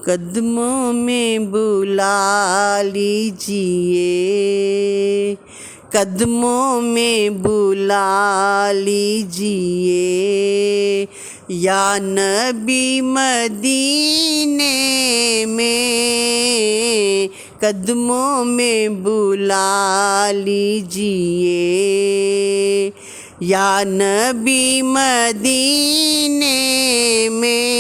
قدموں میں بلا لیجیے، قدموں میں بلا لیجیے، یا نبی مدینے میں قدموں میں بلا لیجیے، یا نبی مدینے میں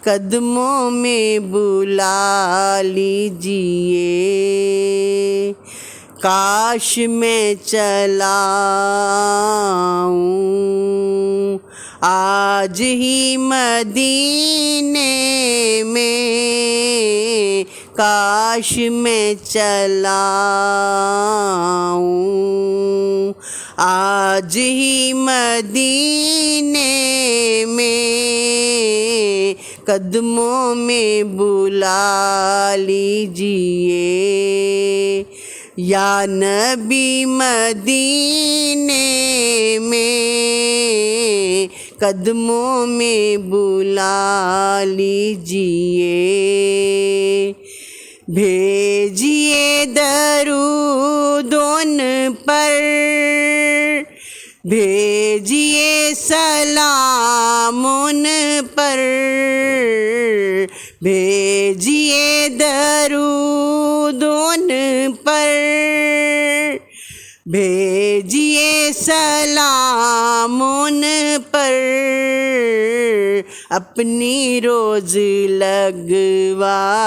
قدموں میں بلا لیجیے۔ کاش میں چلا آؤں آج ہی مدینے میں، کاش میں چلا آؤں آج ہی مدینے میں قدموں میں بلا لیجیے، یا نبی مدینے میں قدموں میں بلا لیجیے۔ بھیجیے درود ان پر، بھیجیے سلام ان پر، بھیجیے درود ان پر، بھیجیے سلام ان پر، اپنی روز لگوائیے،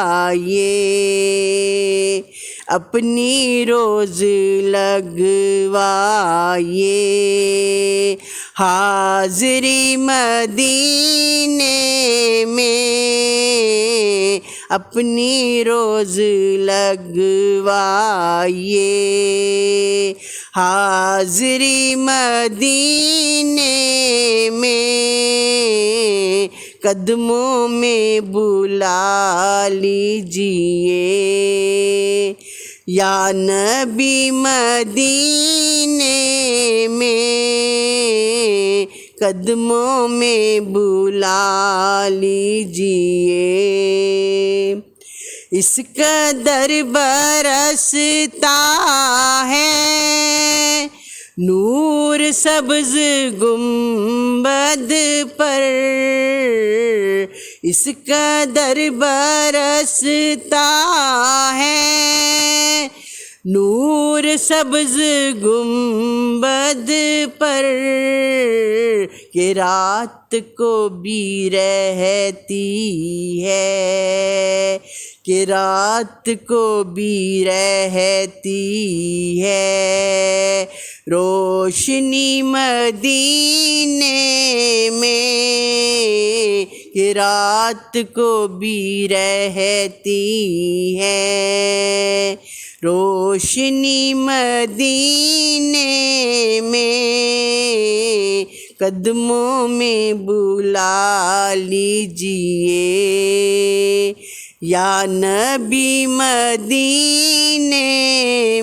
اپنی روز لگوائیے، حاضری مدینے میں اپنی روز لگوائیے، حاضری مدینے میں قدموں میں بلا لیجیے، یا نبی مدینے میں قدموں میں بلا لیجیے۔ اس قدر برستا ہے نور سبز گنبد پر، اس قدر برستا ہے نور سبز گنبد پر، کہ رات کو بھی رہتی ہے، کہ رات کو بھی رہتی ہے روشنی مدینے میں، کہ رات کو بھی رہتی ہے روشنی مدینے میں قدموں میں بلا لیجیے، یا نبی مدینے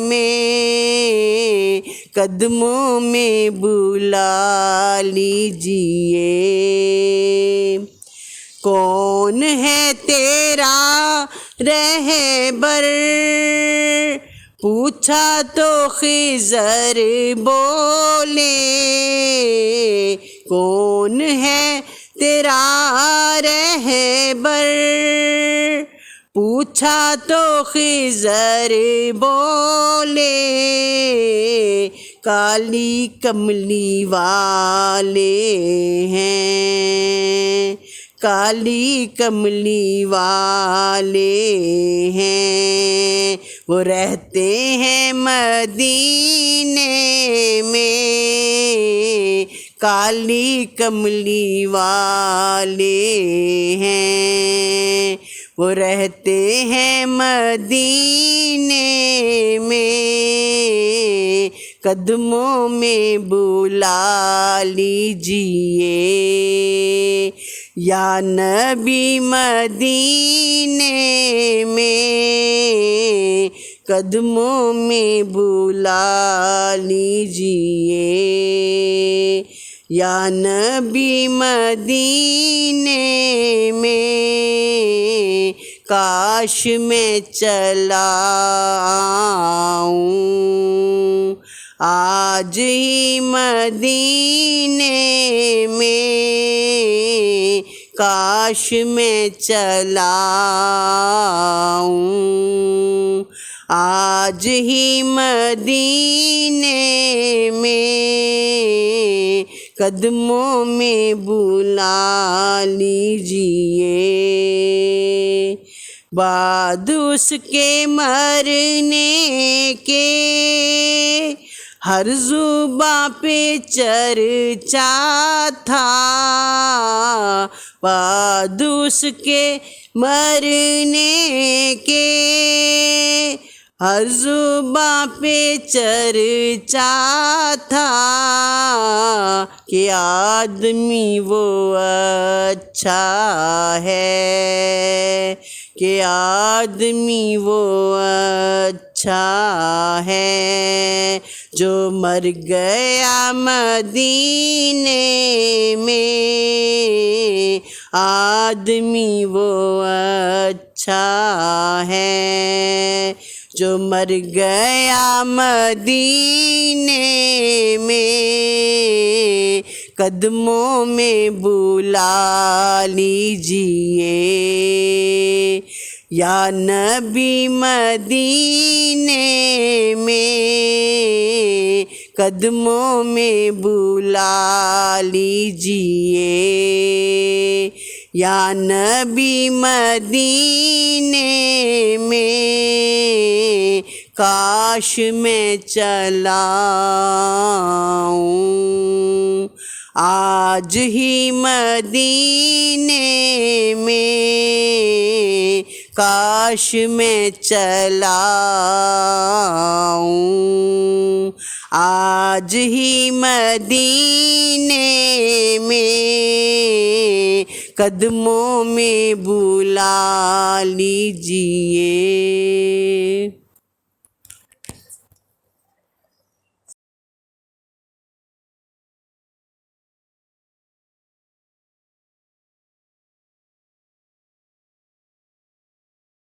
میں قدموں میں بلا لیجیے۔ کون ہے تیرا رہبر پوچھا تو خضر بولے، کون ہے تیرا رہبر پوچھا تو خضر بولے، کالی کملی والے ہیں، کالی کملی والے ہیں، وہ رہتے ہیں مدینے میں، کالی کملی والے ہیں، وہ رہتے ہیں مدینے میں قدموں میں بلا لیجیے، یا نبی مدینے میں قدموں میں بلا لیجیے، یا نبی مدینے میں کاش میں چلا آؤں آج ہی مدینے میں، کاش میں چلا آؤں آج ہی مدینے میں، قدموں میں بلا لیجئے بعد اس کے مرنے کے، ہر زباں پہ چرچا تھا، بعد اس کے مرنے کے، ہر زباں پہ چرچا تھا کہ آدمی وہ اچھا ہے، کہ آدمی وہ اچھا ہے، جو مر گیا مدینے میں، آدمی وہ اچھا ہے، جو مر گیا مدینے میں، قدموں میں بلا لیجئے یا نبی مدینے میں، قدموں میں بلا لیجئے یا نبی مدینے میں، کاش میں چلا آؤں آج ہی مدینے میں، کاش میں چلا آؤں آج ہی مدینے میں، قدموں میں بلا لیجئے۔